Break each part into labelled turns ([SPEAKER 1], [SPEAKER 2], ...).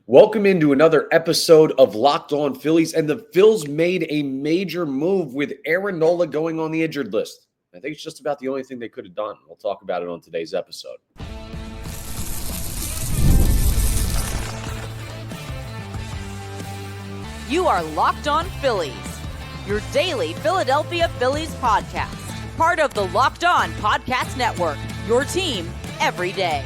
[SPEAKER 1] Welcome into another episode of Locked On Phillies, and the Phils made a major move with Aaron Nola going on the injured list. I think it's just about the only thing they could have done. We'll talk about it on today's episode.
[SPEAKER 2] You are Locked On Phillies, your daily Philadelphia Phillies podcast. Part of the Locked On Podcast Network, your team every day.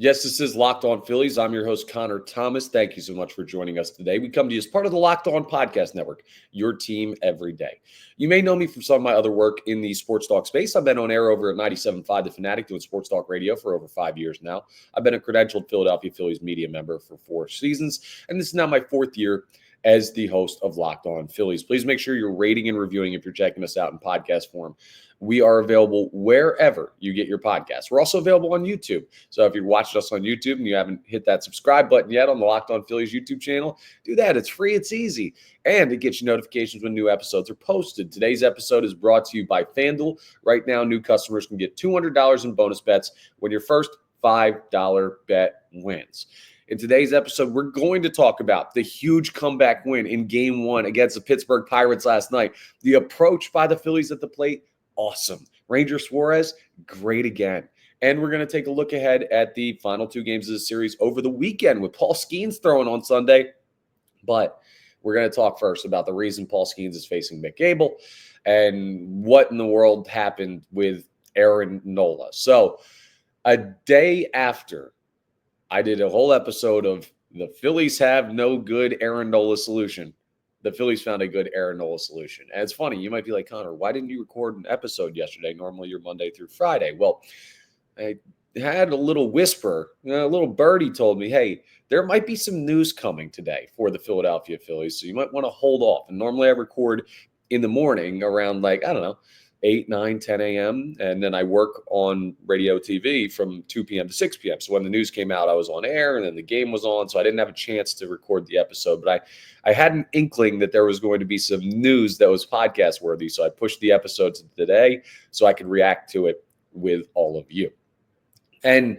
[SPEAKER 1] Yes, this is Locked On Phillies. I'm your host, Connor Thomas. Thank you so much for joining us today. We come to you as part of the Locked On Podcast Network, your team every day. You may know me from some of my other work in the sports talk space. I've been on air over at 97.5 The Fanatic doing sports talk radio for over 5 years now. I've been a credentialed Philadelphia Phillies media member for 4 seasons, and this is now my 4th year as the host of Locked On Phillies. Please make sure you're rating and reviewing if you're checking us out in podcast form. We are available wherever you get your podcasts. We're also available on YouTube. So if you're watching us on YouTube and you haven't hit that subscribe button yet on the Locked On Phillies YouTube channel, do that. It's free. It's easy. And it gets you notifications when new episodes are posted. Today's episode is brought to you by FanDuel. Right now, new customers can get $200 in bonus bets when your first $5 bet wins. In today's episode, we're going to talk about the huge comeback win in Game 1 against the Pittsburgh Pirates last night. The approach by the Phillies at the plate, awesome. Ranger Suarez, great again. And we're going to take a look ahead at the final 2 games of the series over the weekend with Paul Skenes throwing on Sunday. But we're going to talk first about the reason Paul Skenes is facing Mick Abel and what in the world happened with Aaron Nola. So a day after I did a whole episode of the Phillies have no good Aaron Nola solution, the Phillies found a good Aaron Nola solution. And it's funny, you might be like, Connor, why didn't you record an episode yesterday? Normally you're Monday through Friday. Well, I had a little whisper, a little birdie told me, hey, there might be some news coming today for the Philadelphia Phillies, so you might want to hold off. And normally I record in the morning around 8, 9, 10 a.m. And then I work on radio TV from 2 p.m. to 6 p.m. So when the news came out, I was on air and then the game was on. So I didn't have a chance to record the episode. But I had an inkling that there was going to be some news that was podcast worthy. So I pushed the episode to today so I could react to it with all of you. And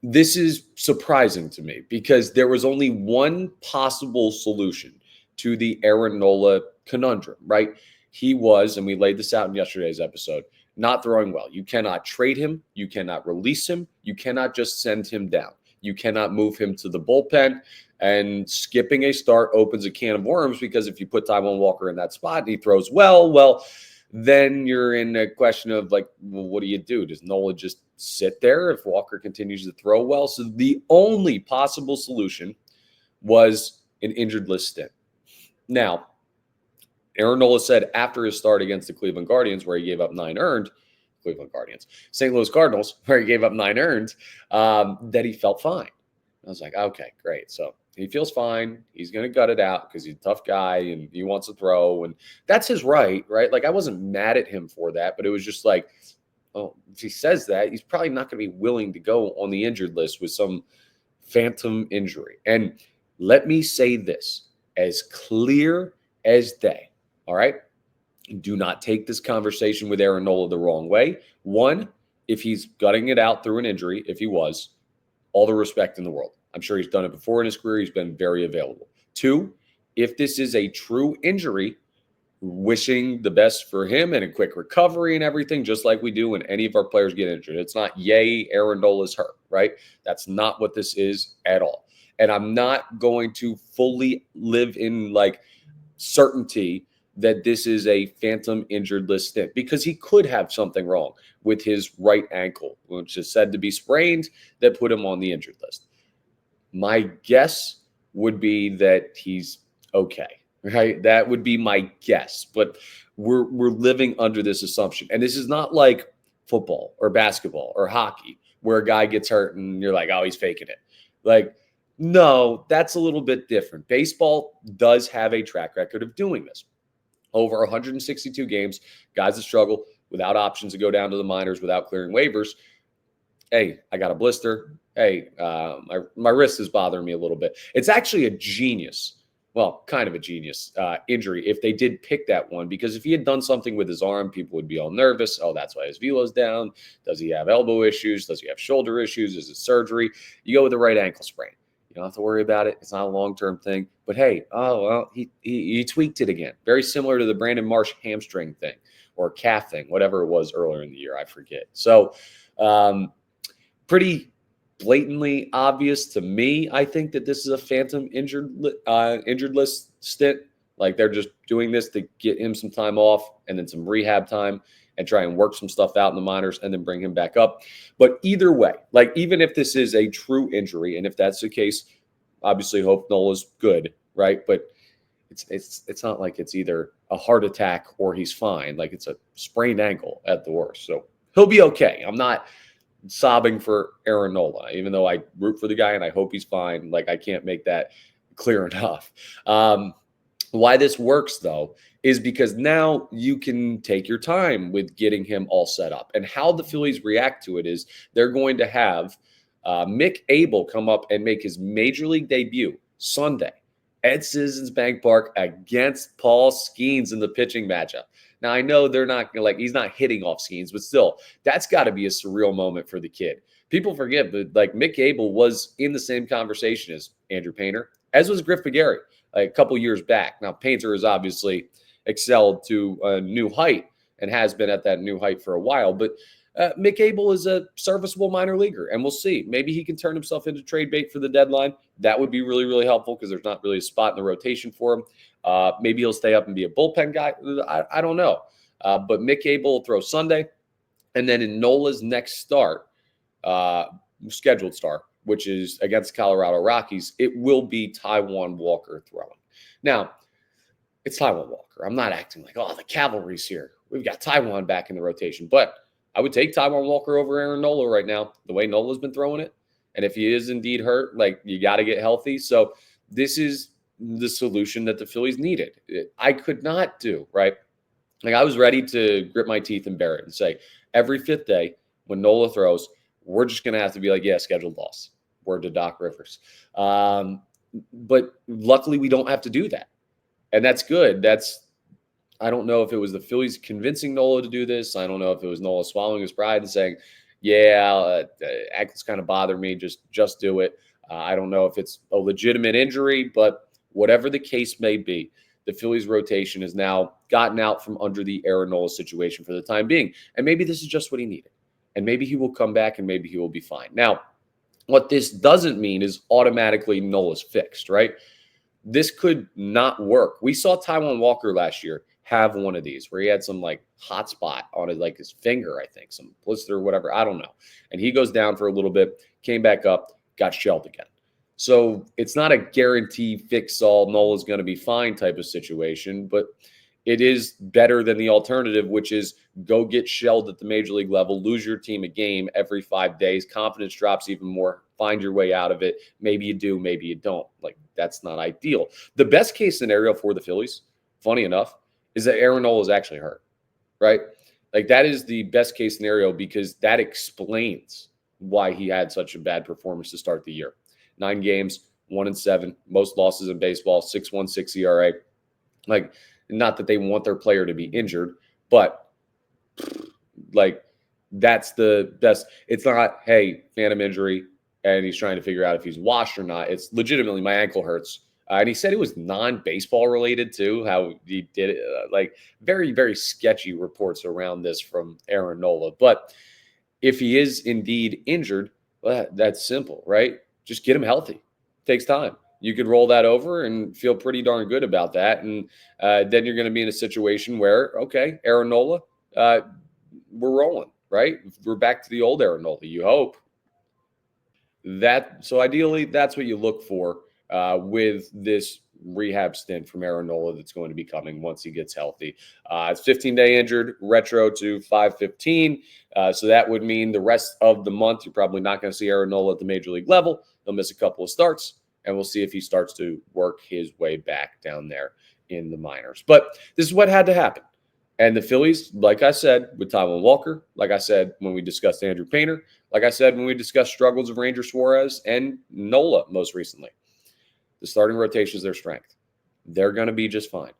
[SPEAKER 1] this is surprising to me because there was only one possible solution to the Aaron Nola conundrum, right? He was, and we laid this out in yesterday's episode, not throwing well. You cannot trade him. You cannot release him. You cannot just send him down. You cannot move him to the bullpen, and skipping a start opens a can of worms because if you put Taijuan Walker in that spot and he throws well, then you're in a question of what do you do? Does Nola just sit there if Walker continues to throw well? So the only possible solution was an injured list stint. Now, Aaron Nola said after his start against the Cleveland Guardians, where he gave up 9 earned, St. Louis Cardinals, where he gave up 9 earned, that he felt fine. I was like, okay, great. So he feels fine. He's going to gut it out because he's a tough guy and he wants to throw. And that's his right? I wasn't mad at him for that, but it was just like, oh, if he says that, he's probably not going to be willing to go on the injured list with some phantom injury. And let me say this as clear as day. All right. Do not take this conversation with Aaron Nola the wrong way. 1, if he's gutting it out through an injury, if he was, all the respect in the world. I'm sure he's done it before in his career. He's been very available. 2, if this is a true injury, wishing the best for him and a quick recovery and everything, just like we do when any of our players get injured. It's not, yay, Aaron Nola's hurt, right? That's not what this is at all. And I'm not going to fully live in certainty that this is a phantom injured list stint because he could have something wrong with his right ankle, which is said to be sprained, that put him on the injured list. My guess would be that he's okay, right? That would be my guess, but we're living under this assumption. And this is not like football or basketball or hockey where a guy gets hurt and you're like, oh, he's faking it. No, that's a little bit different. Baseball does have a track record of doing this. Over 162 games, guys that struggle without options to go down to the minors without clearing waivers. Hey, I got a blister. Hey, my wrist is bothering me a little bit. It's actually a genius well, kind of a genius injury if they did pick that one, because if he had done something with his arm, people would be all nervous. Oh, that's why his velo's down. Does he have elbow issues? Does he have shoulder issues? Is it surgery? You go with the right ankle sprain. You don't have to worry about it. It's not a long-term thing. But hey, oh, well, he tweaked it again. Very similar to the Brandon Marsh hamstring thing or calf thing, whatever it was earlier in the year. I forget. So pretty blatantly obvious to me. I think that this is a phantom injured list stint. Like they're just doing this to get him some time off and then some rehab time and try and work some stuff out in the minors and then bring him back up. But either way, like even if this is a true injury, and if that's the case, obviously hope Nola's good, right? But it's not like it's either a heart attack or he's fine. Like it's a sprained ankle at the worst. So he'll be okay. I'm not sobbing for Aaron Nola, even though I root for the guy and I hope he's fine. Like I can't make that clear enough. Why this works though is because now you can take your time with getting him all set up. And how the Phillies react to it is they're going to have Mick Abel come up and make his major league debut Sunday at Citizens Bank Park against Paul Skenes in the pitching matchup. Now, I know they're not like he's not hitting off Skenes, but still, that's got to be a surreal moment for the kid. People forget, but like Mick Abel was in the same conversation as Andrew Painter, as was Griff Pagari like a couple years back. Now, Painter has obviously excelled to a new height and has been at that new height for a while, but Mick Abel is a serviceable minor leaguer, and we'll see. Maybe he can turn himself into trade bait for the deadline. That would be really, really helpful because there's not really a spot in the rotation for him. Maybe he'll stay up and be a bullpen guy. I don't know. But Mick Abel will throw Sunday. And then in Nola's next start, scheduled start, which is against Colorado Rockies, it will be Taijuan Walker throwing. Now, it's Taijuan Walker. I'm not acting like, oh, the cavalry's here. We've got Taijuan back in the rotation. But I would take Taijuan Walker over Aaron Nola right now, the way Nola's been throwing it. And if he is indeed hurt, like you got to get healthy. So this is the solution that the Phillies needed. I could not do, right? Like I was ready to grit my teeth and bear it and say, every fifth day when Nola throws, we're just going to have to be like, yeah, scheduled loss. Word to Doc Rivers. But luckily we don't have to do that. And that's good. I don't know if it was the Phillies convincing Nola to do this. I don't know if it was Nola swallowing his pride and saying, yeah, ankles kind of bother me. Just do it. I don't know if it's a legitimate injury, but whatever the case may be, the Phillies rotation has now gotten out from under the Aaron Nola situation for the time being. And maybe this is just what he needed. And maybe he will come back and maybe he will be fine. Now, what this doesn't mean is automatically Nola's fixed, right? This could not work. We saw Taijuan Walker last year have one of these where he had some like hot spot on it, like his finger, I think, some blister or whatever. I don't know. And he goes down for a little bit, came back up, got shelled again. So it's not a guarantee fix all, Nola's going to be fine type of situation, but it is better than the alternative, which is go get shelled at the major league level, lose your team a game every 5 days. Confidence drops even more. Find your way out of it. Maybe you do, maybe you don't. Like, that's not ideal. The best case scenario for the Phillies, funny enough, is that Aaron Nola is actually hurt, right? Like, that is the best case scenario because that explains why he had such a bad performance to start the year. 9 games, 1-7, most losses in baseball, 6.16 ERA. Like, not that they want their player to be injured, but like that's the best. It's not, hey, phantom injury, and he's trying to figure out if he's washed or not. It's legitimately my ankle hurts. And he said it was non-baseball related too, how he did it. Like very, very sketchy reports around this from Aaron Nola. But if he is indeed injured, well, that's simple, right? Just get him healthy. It takes time. You could roll that over and feel pretty darn good about that. And then you're going to be in a situation where, okay, Aaron Nola, we're rolling, right? We're back to the old Aaron Nola, you hope. So ideally, that's what you look for with this rehab stint from Aaron Nola that's going to be coming once he gets healthy. It's 15-day injured, retro to 5/15. So that would mean the rest of the month, you're probably not going to see Aaron Nola at the major league level. He'll miss a couple of starts. And we'll see if he starts to work his way back down there in the minors. But this is what had to happen. And the Phillies, like I said, with Taijuan Walker, like I said when we discussed Andrew Painter, like I said when we discussed struggles of Ranger Suarez and Nola most recently, the starting rotation is their strength. they're going to be just fine.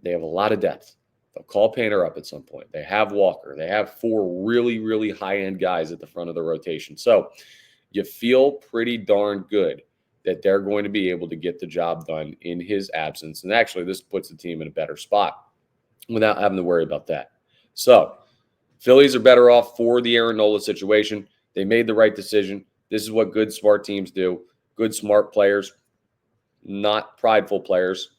[SPEAKER 1] They have a lot of depth. They'll call Painter up at some point. They have Walker. They have 4 really, really high-end guys at the front of the rotation. So you feel pretty darn good that they're going to be able to get the job done in his absence. And actually, this puts the team in a better spot without having to worry about that. So Phillies are better off for the Aaron Nola situation. They made the right decision. This is what good, smart teams do. Good, smart players, not prideful players,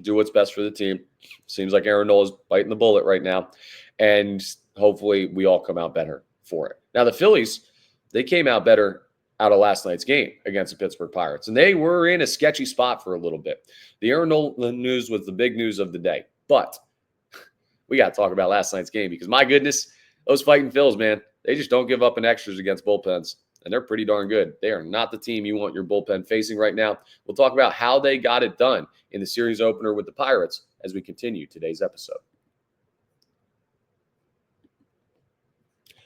[SPEAKER 1] do what's best for the team. Seems like Aaron Nola's biting the bullet right now. And hopefully we all come out better for it. Now, the Phillies, they came out better out of last night's game against the Pittsburgh Pirates. And they were in a sketchy spot for a little bit. The Aaron Nola news was the big news of the day. But we got to talk about last night's game because, my goodness, those fighting Phils, man, they just don't give up in extras against bullpens. And they're pretty darn good. They are not the team you want your bullpen facing right now. We'll talk about how they got it done in the series opener with the Pirates as we continue today's episode.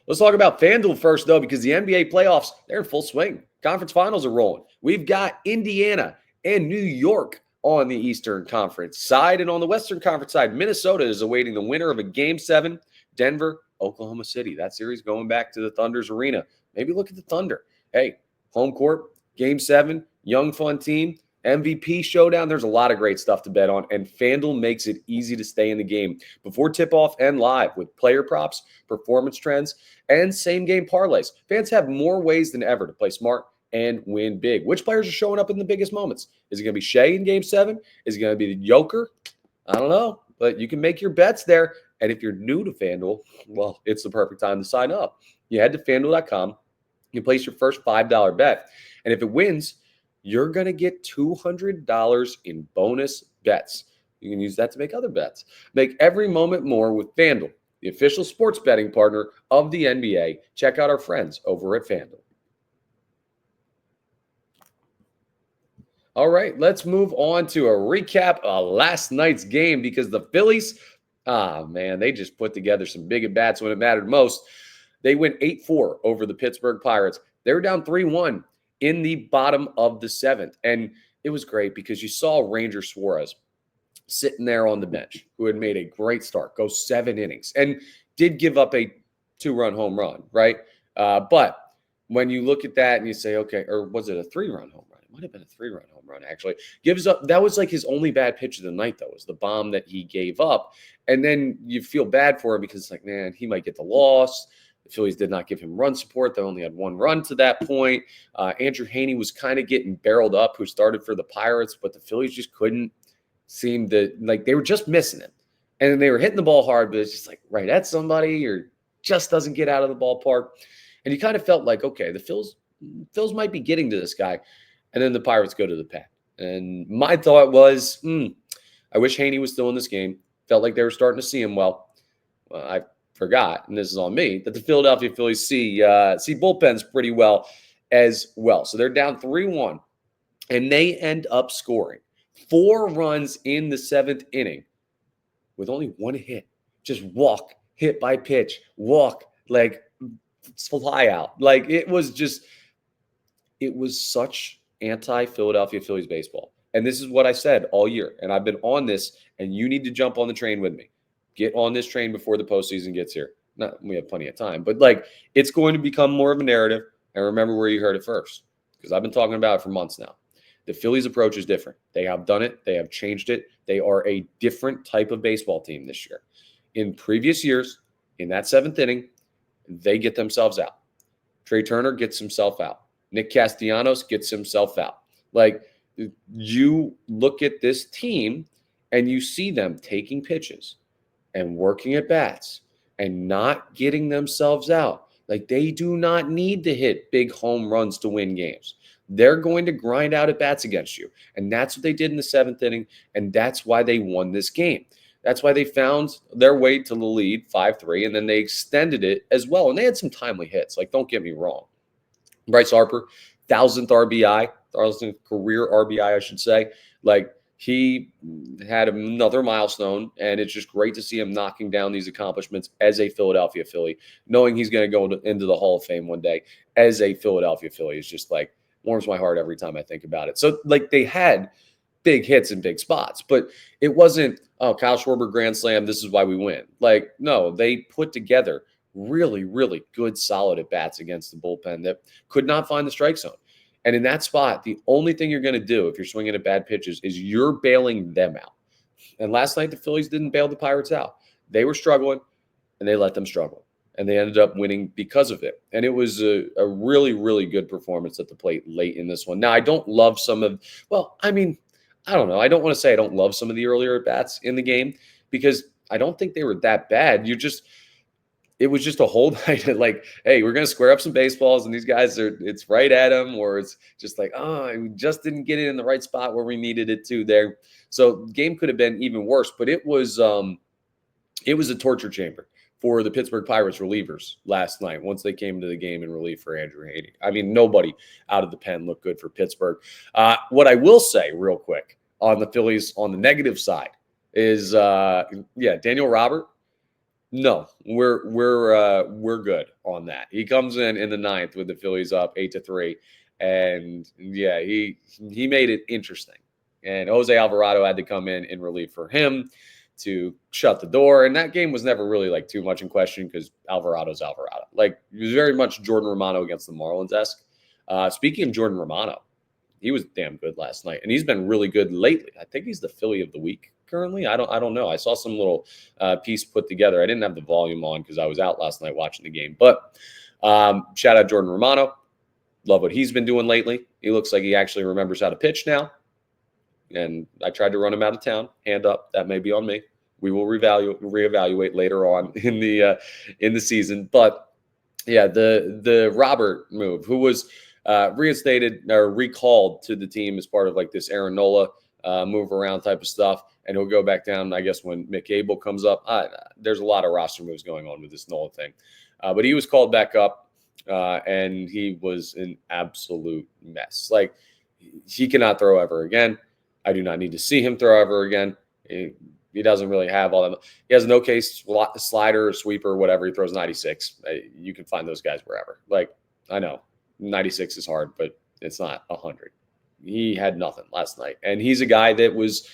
[SPEAKER 1] Let's talk about FanDuel first, though, because the NBA playoffs, they're in full swing. Conference finals are rolling. We've got Indiana and New York on the Eastern Conference side. And on the Western Conference side, Minnesota is awaiting the winner of a Game 7. Denver, Oklahoma City. That series going back to the Thunder's arena. Maybe look at the Thunder. Hey, home court, Game 7, young, fun team, MVP showdown. There's a lot of great stuff to bet on, and FanDuel makes it easy to stay in the game before tip-off and live with player props, performance trends, and same-game parlays. Fans have more ways than ever to play smart and win big. Which players are showing up in the biggest moments? Is it going to be Shea in Game 7? Is it going to be the Joker? I don't know, but you can make your bets there. And if you're new to FanDuel, well, it's the perfect time to sign up. You head to FanDuel.com. You place your first $5 bet. And if it wins, you're going to get $200 in bonus bets. You can use that to make other bets. Make every moment more with FanDuel, the official sports betting partner of the NBA. Check out our friends over at FanDuel. All right, let's move on to a recap of last night's game because the Phillies, they just put together some big at-bats when it mattered most. They went 8-4 over the Pittsburgh Pirates. They were down 3-1 in the bottom of the 7th. And it was great because you saw Ranger Suarez sitting there on the bench, who had made a great start, go 7 innings, and did give up a 2-run home run, right? But when you look at that and you say, okay, or was it a 3-run home run? It might have been a 3-run home run, actually. Gives up. That was like his only bad pitch of the night, though, was the bomb that he gave up. And then you feel bad for him because it's like, man, he might get the loss. The Phillies did not give him run support. They only had 1 run to that point. Andrew Haney was kind of getting barreled up, who started for the Pirates, but the Phillies just couldn't seem to, like, they were just missing it. And then they were hitting the ball hard, but it's just like right at somebody or just doesn't get out of the ballpark. And you kind of felt like, okay, the Phillies might be getting to this guy. And then the Pirates go to the pad. And my thought was, I wish Haney was still in this game. Felt like they were starting to see him well. I forgot, and this is on me, that the Philadelphia Phillies see bullpens pretty well as well. So they're down 3-1, and they end up scoring 4 runs in the 7th inning with only 1 hit. Just walk, hit by pitch, walk, like fly out. Like it was such anti-Philadelphia Phillies baseball. And this is what I said all year, and I've been on this, and you need to jump on the train with me. Get on this train before the postseason gets here. We have plenty of time, but like it's going to become more of a narrative. And remember where you heard it first, because I've been talking about it for months now. The Phillies approach is different. They have done it. They have changed it. They are a different type of baseball team this year. In previous years, in that 7th inning, they get themselves out. Trey Turner gets himself out. Nick Castellanos gets himself out. Like you look at this team and you see them taking pitches and working at bats and not getting themselves out. Like they do not need to hit big home runs to win games. They're going to grind out at bats against you. And that's what they did in the 7th inning. And that's why they won this game. That's why they found their way to the lead 5-3. And then they extended it as well. And they had some timely hits. Like, don't get me wrong. Bryce Harper, 1,000th RBI, 1,000th career RBI, I should say. Like, he had another milestone, and it's just great to see him knocking down these accomplishments as a Philadelphia Philly, knowing he's going to go into the Hall of Fame one day as a Philadelphia Philly is just like warms my heart every time I think about it. So, like, they had big hits in big spots, but it wasn't, oh, Kyle Schwarber grand slam, this is why we win. Like, no, they put together really, really good, solid at-bats against the bullpen that could not find the strike zone. And in that spot, the only thing you're going to do if you're swinging at bad pitches is you're bailing them out. And last night, the Phillies didn't bail the Pirates out. They were struggling, and they let them struggle. And they ended up winning because of it. And it was a really, really good performance at the plate late in this one. Now, I don't love some of, well, I mean, I don't know. I don't want to say I don't love some of the earlier at-bats in the game because I don't think they were that bad. It was just a whole night of like, hey, we're going to square up some baseballs, and these guys it's right at them, or it's just like, oh, we just didn't get it in the right spot where we needed it to there. So the game could have been even worse, but it was a torture chamber for the Pittsburgh Pirates relievers last night once they came into the game in relief for Andrew Haney. I mean, nobody out of the pen looked good for Pittsburgh. What I will say real quick on the Phillies on the negative side is, Daniel Robert. No, we're good on that. He comes in the ninth with the Phillies up 8-3, and yeah, he made it interesting. And Jose Alvarado had to come in relief for him to shut the door. And that game was never really like too much in question because Alvarado's Alvarado. Like, it was very much Jordan Romano against the Marlins-esque. Speaking of Jordan Romano, he was damn good last night, and he's been really good lately. I think he's the Philly of the week currently. I don't know. I saw some little piece put together. I didn't have the volume on because I was out last night watching the game. But shout out Jordan Romano. Love what he's been doing lately. He looks like he actually remembers how to pitch now. And I tried to run him out of town. Hand up. That may be on me. We will reevaluate later on in the season. But yeah, the Robert move, who was reinstated or recalled to the team as part of like this Aaron Nola move around type of stuff, and he'll go back down, I guess, when Mick Abel comes up. There's a lot of roster moves going on with this Nola thing. But he was called back up, and he was an absolute mess. Like, he cannot throw ever again. I do not need to see him throw ever again. He doesn't really have all that. He has an okay slider or sweeper or whatever. He throws 96. You can find those guys wherever. Like, I know 96 is hard, but it's not 100. He had nothing last night. And he's a guy that was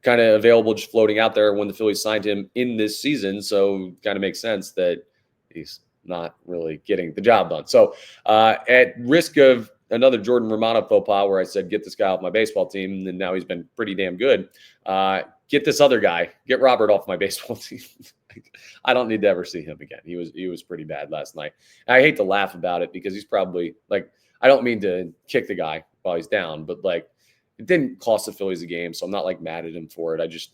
[SPEAKER 1] kind of available just floating out there when the Phillies signed him in this season. So kind of makes sense that he's not really getting the job done. So at risk of another Jordan Romano faux pas where I said, get this guy off my baseball team, and now he's been pretty damn good. Get this other guy, get Robert off my baseball team. I don't need to ever see him again. He was pretty bad last night. And I hate to laugh about it because he's probably like, I don't mean to kick the guy while he's down, but like, it didn't cost the Phillies a game, so I'm not like mad at him for it. I just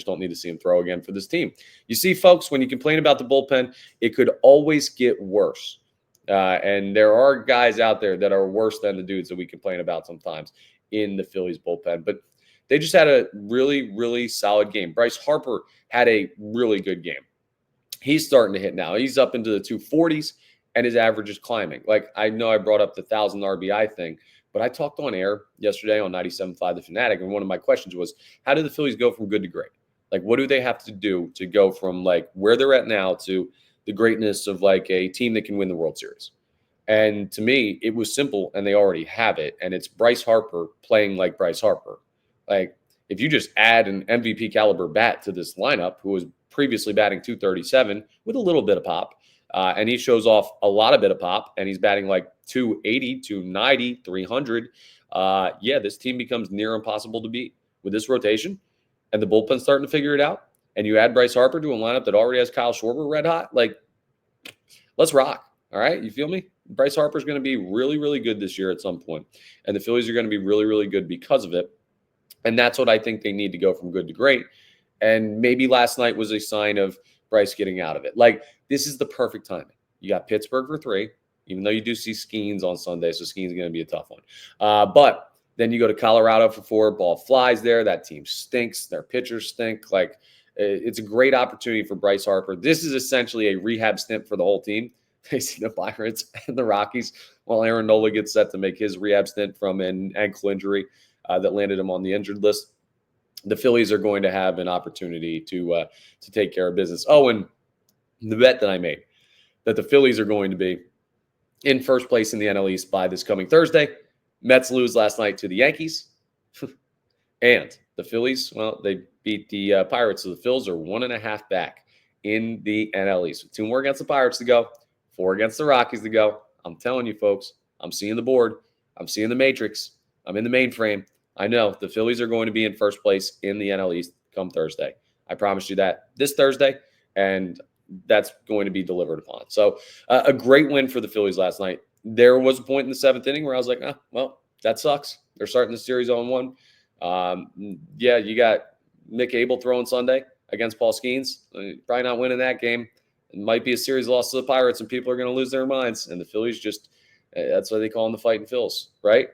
[SPEAKER 1] don't need to see him throw again for this team. You see, folks, when you complain about the bullpen, it could always get worse. And there are guys out there that are worse than the dudes that we complain about sometimes in the Phillies bullpen. But they just had a really, really solid game. Bryce Harper had a really good game. He's starting to hit now. He's up into the 240s, and his average is climbing. Like, I know I brought up the 1,000 RBI thing, but I talked on air yesterday on 97.5 The Fanatic, and one of my questions was, how do the Phillies go from good to great? Like, what do they have to do to go from, like, where they're at now to the greatness of, like, a team that can win the World Series? And to me, it was simple, and they already have it, and it's Bryce Harper playing like Bryce Harper. Like, if you just add an MVP caliber bat to this lineup, who was previously batting 237 with a little bit of pop, and he shows off a lot of bit of pop, and he's batting like 280, 290, 300. This team becomes near impossible to beat with this rotation, and the bullpen's starting to figure it out. And you add Bryce Harper to a lineup that already has Kyle Schwarber red hot. Like, let's rock. All right, you feel me? Bryce Harper's going to be really, really good this year at some point, and the Phillies are going to be really, really good because of it. And that's what I think they need to go from good to great. And maybe last night was a sign of Bryce getting out of it. Like, this is the perfect timing. You got Pittsburgh for 3, even though you do see Skenes on Sunday, so Skenes is going to be a tough one. But then you go to Colorado for 4, ball flies there. That team stinks. Their pitchers stink. Like, it's a great opportunity for Bryce Harper. This is essentially a rehab stint for the whole team, facing the Pirates and the Rockies, while Aaron Nola gets set to make his rehab stint from an ankle injury that landed him on the injured list. The Phillies are going to have an opportunity to take care of business. Oh, and the bet that I made, that the Phillies are going to be in first place in the NL East by this coming Thursday. Mets lose last night to the Yankees. And the Phillies, well, they beat the Pirates, so the Phils are 1.5 back in the NL East. 2 more against the Pirates to go, 4 against the Rockies to go. I'm telling you, folks, I'm seeing the board. I'm seeing the matrix. I'm in the mainframe. I know the Phillies are going to be in first place in the NL East come Thursday. I promised you that this Thursday, and that's going to be delivered upon. So a great win for the Phillies last night. There was a point in the 7th inning where I was like, well, that sucks. They're starting the series on 1. Yeah, you got Mick Abel throwing Sunday against Paul Skenes. Probably not winning that game. It might be a series loss to the Pirates, and people are going to lose their minds. And the Phillies just that's why they call them the Fighting Phils, right?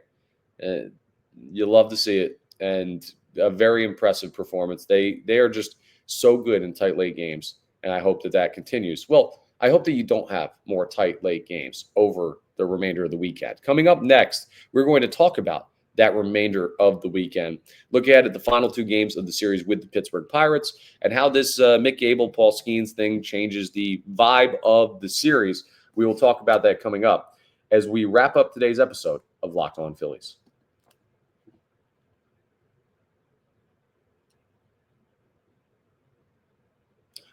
[SPEAKER 1] You love to see it, and a very impressive performance. They are just so good in tight late games, and I hope that continues. Well, I hope that you don't have more tight late games over the remainder of the weekend. Coming up next, we're going to talk about that remainder of the weekend. Look ahead at the final 2 games of the series with the Pittsburgh Pirates and how this Mick Abel, Paul Skenes thing changes the vibe of the series. We will talk about that coming up as we wrap up today's episode of Locked On Phillies.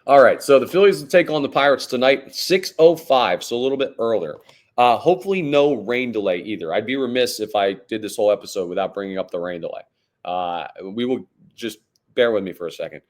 [SPEAKER 1] All right, so the Phillies will take on the Pirates tonight, 6:05, so a little bit earlier. Hopefully no rain delay either. I'd be remiss if I did this whole episode without bringing up the rain delay. We will just bear with me for a second.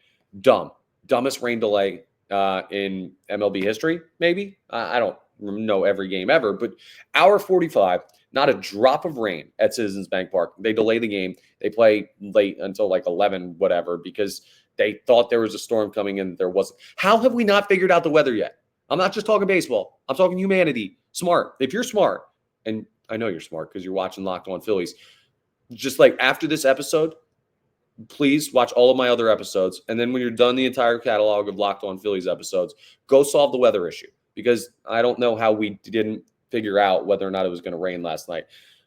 [SPEAKER 1] Dumbest rain delay in MLB history, maybe. I don't know every game ever, but hour 45, not a drop of rain at Citizens Bank Park. They delay the game. They play late until like 11, whatever, because they thought there was a storm coming in. There wasn't. How have we not figured out the weather yet? I'm not just talking baseball. I'm talking humanity. Smart. If you're smart, and I know you're smart because you're watching Locked On Phillies, just like after this episode, please watch all of my other episodes. And then when you're done the entire catalog of Locked On Phillies episodes, go solve the weather issue, because I don't know how we didn't figure out whether or not it was going to rain last night.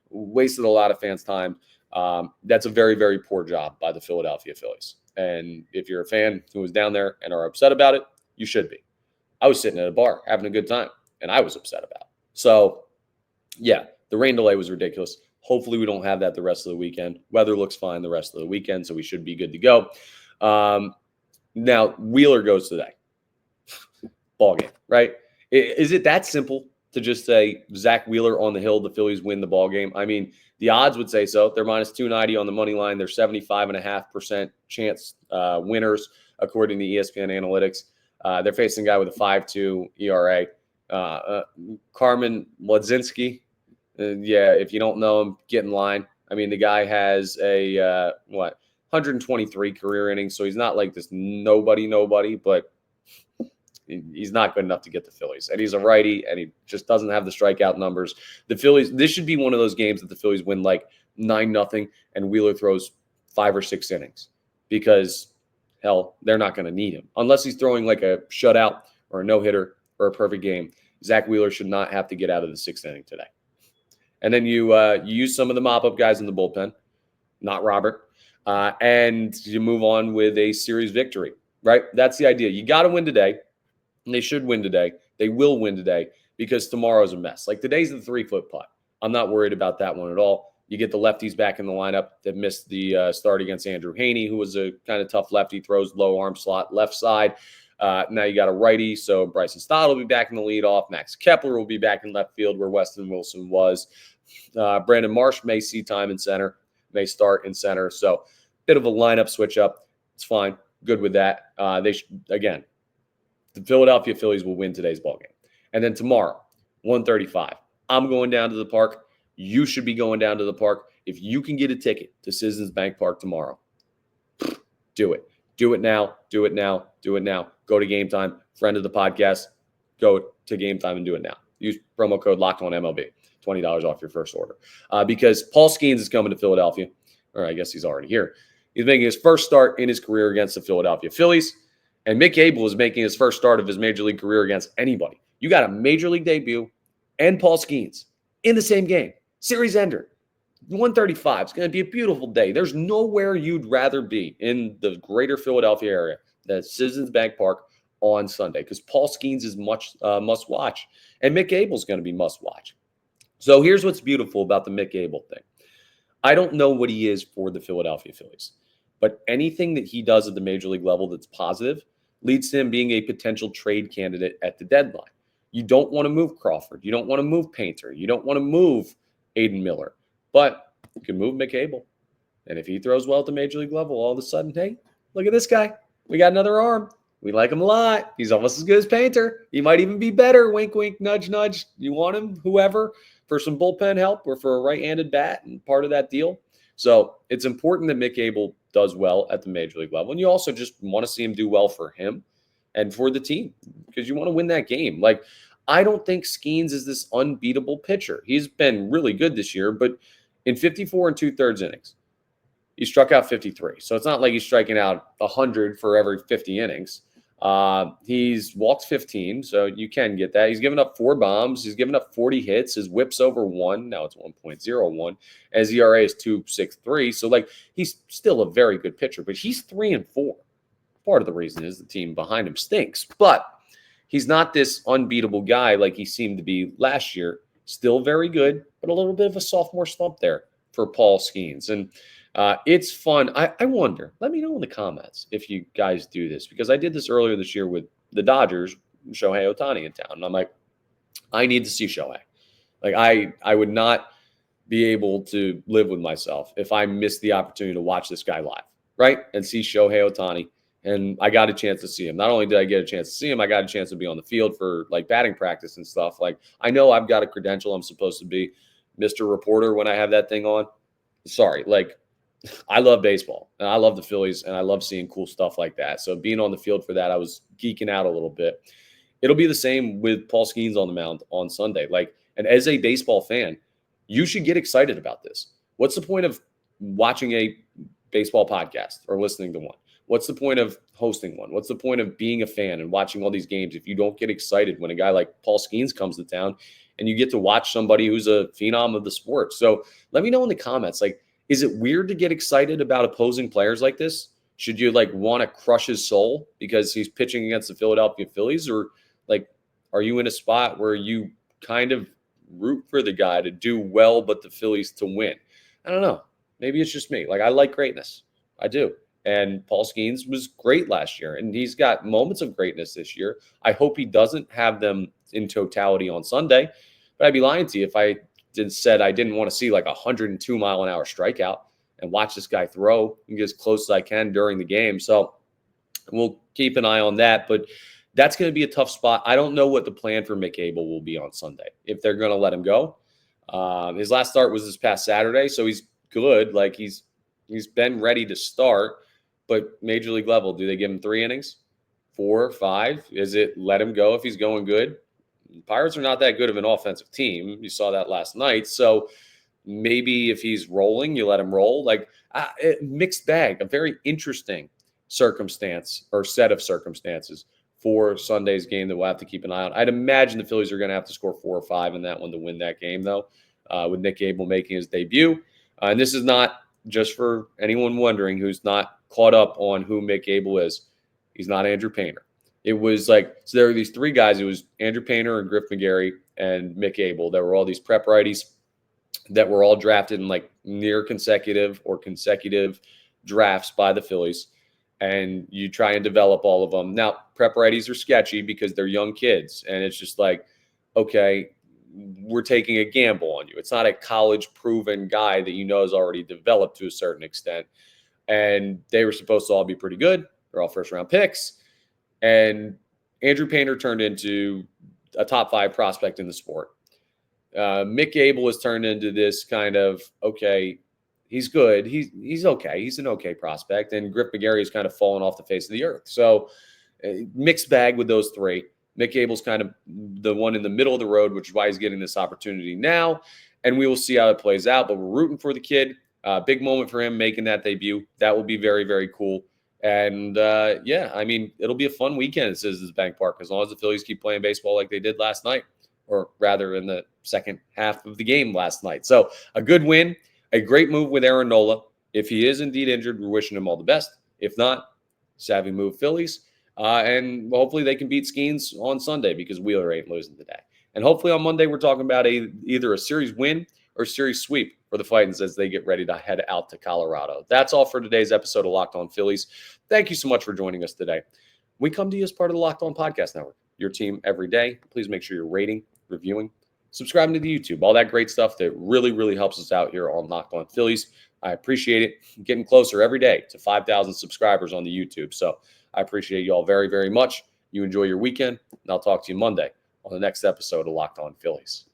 [SPEAKER 1] Wasted a lot of fans' time. That's a very, very poor job by the Philadelphia Phillies. And if you're a fan who was down there and are upset about it, you should be. I was sitting at a bar having a good time, and I was upset about it. So, yeah, the rain delay was ridiculous. Hopefully we don't have that the rest of the weekend. Weather looks fine the rest of the weekend, so we should be good to go. Now, Wheeler goes today. Ball game, right? Is it that simple to just say Zach Wheeler on the hill, the Phillies win the ball game? I mean, the odds would say so. They're minus 290 on the money line. They're 75.5% chance winners, according to ESPN Analytics. They're facing a guy with a 5.2 ERA. Carmen Mlodzinski. If you don't know him, get in line. I mean, the guy has a 123 career innings, so he's not like this nobody, but he's not good enough to get the Phillies. And he's a righty, and he just doesn't have the strikeout numbers. The Phillies, this should be one of those games that the Phillies win like 9-0, and Wheeler throws 5 or 6 innings, because, hell, they're not going to need him. Unless he's throwing like a shutout or a no-hitter or a perfect game, Zach Wheeler should not have to get out of the 6th inning today. And then you use some of the mop-up guys in the bullpen, not Robert, and you move on with a series victory, right? That's the idea. You got to win today, and they should win today. They will win today, because tomorrow's a mess. Like, today's the 3-foot putt. I'm not worried about that one at all. You get the lefties back in the lineup that missed the start against Andrew Haney, who was a kind of tough lefty, throws low arm slot left side. Now you got a righty, so Bryson Stott will be back in the leadoff. Max Kepler will be back in left field where Weston Wilson was. Brandon Marsh may see time in center, may start in center. So bit of a lineup switch up. It's fine. Good with that. The Philadelphia Phillies will win today's ballgame. And then tomorrow, 1:35, I'm going down to the park. You should be going down to the park. If you can get a ticket to Citizens Bank Park tomorrow, do it. Do it now. Do it now. Do it now. Go to Game Time. Friend of the podcast, go to Game Time and do it now. Use promo code LOCKEDONMLB. $20 off your first order. Because Paul Skenes is coming to Philadelphia. Or I guess he's already here. He's making his first start in his career against the Philadelphia Phillies. And Mick Abel is making his first start of his major league career against anybody. You got a major league debut and Paul Skenes in the same game. Series ender. 1:35. It's going to be a beautiful day. There's nowhere you'd rather be in the greater Philadelphia area than Citizens Bank Park on Sunday, because Paul Skenes is must watch, and Mick Abel's going to be must watch. So here's what's beautiful about the Mick Abel thing. I don't know what he is for the Philadelphia Phillies. but anything that he does at the major league level that's positive leads to him being a potential trade candidate at the deadline. You don't want to move Crawford. You don't want to move Painter. You don't want to move Aiden Miller, but you can move Mick Abel. And if he throws well at the major league level, all of a sudden, hey, look at this guy. We got another arm. We like him a lot. He's almost as good as Painter. He might even be better. Wink, wink, nudge, nudge. You want him, whoever, for some bullpen help or for a right-handed bat and part of that deal. So it's important that Mick Abel does well at the major league level. And you also just want to see him do well for him and for the team because you want to win that game. Like, I don't think Skenes is this unbeatable pitcher. He's been really good this year, but in 54 and 2/3 innings, he struck out 53. So it's not like he's striking out 100 for every 50 innings. He's walked 15, so you can get that. He's given up 4 bombs. He's given up 40 hits. His whip's over 1. Now it's 1.01. His ERA is 2.63. So, like, he's still a very good pitcher, but he's 3-4. Part of the reason is the team behind him stinks, but he's not this unbeatable guy like he seemed to be last year. Still very good, but a little bit of a sophomore slump there for Paul Skenes. And it's fun. I wonder, let me know in the comments if you guys do this, because I did this earlier this year with the Dodgers, Shohei Ohtani in town. And I'm like, I need to see Shohei. Like, I would not be able to live with myself if I missed the opportunity to watch this guy live, right? And see Shohei Ohtani. And I got a chance to see him. Not only did I get a chance to see him, I got a chance to be on the field for like batting practice and stuff. Like, I know I've got a credential. I'm supposed to be Mr. Reporter when I have that thing on. Sorry, like, I love baseball and I love the Phillies and I love seeing cool stuff like that. So being on the field for that, I was geeking out a little bit. It'll be the same with Paul Skenes on the mound on Sunday. Like, and as a baseball fan, you should get excited about this. What's the point of watching a baseball podcast or listening to one? What's the point of hosting one? What's the point of being a fan and watching all these games if you don't get excited when a guy like Paul Skenes comes to town and you get to watch somebody who's a phenom of the sport? So let me know in the comments, like, is it weird to get excited about opposing players like this? Should you like want to crush his soul because he's pitching against the Philadelphia Phillies? Or like, are you in a spot where you kind of root for the guy to do well, but the Phillies to win? I don't know. Maybe it's just me. Like, I like greatness. I do. And Paul Skenes was great last year, and he's got moments of greatness this year. I hope he doesn't have them in totality on Sunday, but I'd be lying to you if I said I didn't want to see like a 102-mile-an-hour strikeout and watch this guy throw and get as close as I can during the game. So we'll keep an eye on that, but that's going to be a tough spot. I don't know what the plan for Mick Abel will be on Sunday, if they're going to let him go. His last start was this past Saturday, so he's good. Like, he's been ready to start. But major league level, do they give him 3 innings, 4, 5? Is it let him go if he's going good? The Pirates are not that good of an offensive team. You saw that last night. So maybe if he's rolling, you let him roll. Like, mixed bag, a very interesting circumstance or set of circumstances for Sunday's game that we'll have to keep an eye on. I'd imagine the Phillies are going to have to score 4 or 5 in that one to win that game, though, with Mick Abel making his debut. And this is not just for anyone wondering who's not caught up on who Mick Abel is. He's not Andrew Painter. It was like, so there were these 3 guys. It was Andrew Painter and Griff McGarry and Mick Abel. There were all these prep righties that were all drafted in like near consecutive or consecutive drafts by the Phillies. And you try and develop all of them. Now, prep righties are sketchy because they're young kids. And it's just like, okay, we're taking a gamble on you. It's not a college proven guy that you know has already developed to a certain extent. And they were supposed to all be pretty good. They're all first-round picks. And Andrew Painter turned into a top 5 prospect in the sport. Mick Abel has turned into this kind of, okay, he's good. He's okay. He's an okay prospect. And Griff McGarry has kind of fallen off the face of the earth. So mixed bag with those 3. Mick Abel's kind of the one in the middle of the road, which is why he's getting this opportunity now. And we will see how it plays out. But we're rooting for the kid. Big moment for him making that debut. That will be very, very cool. And, yeah, I mean, it'll be a fun weekend at Citizens Bank Park as long as the Phillies keep playing baseball like they did last night, or rather in the second half of the game last night. So a good win, a great move with Aaron Nola. If he is indeed injured, we're wishing him all the best. If not, savvy move Phillies. And hopefully they can beat Skenes on Sunday because Wheeler ain't losing today. And hopefully on Monday we're talking about either a series win or series sweep for the Fightins as they get ready to head out to Colorado. That's all for today's episode of Locked On Phillies. Thank you so much for joining us today. We come to you as part of the Locked On Podcast Network, your team every day. Please make sure you're rating, reviewing, subscribing to the YouTube, all that great stuff that really, really helps us out here on Locked On Phillies. I appreciate it. Getting closer every day to 5,000 subscribers on the YouTube. So I appreciate you all very, very much. You enjoy your weekend, and I'll talk to you Monday on the next episode of Locked On Phillies.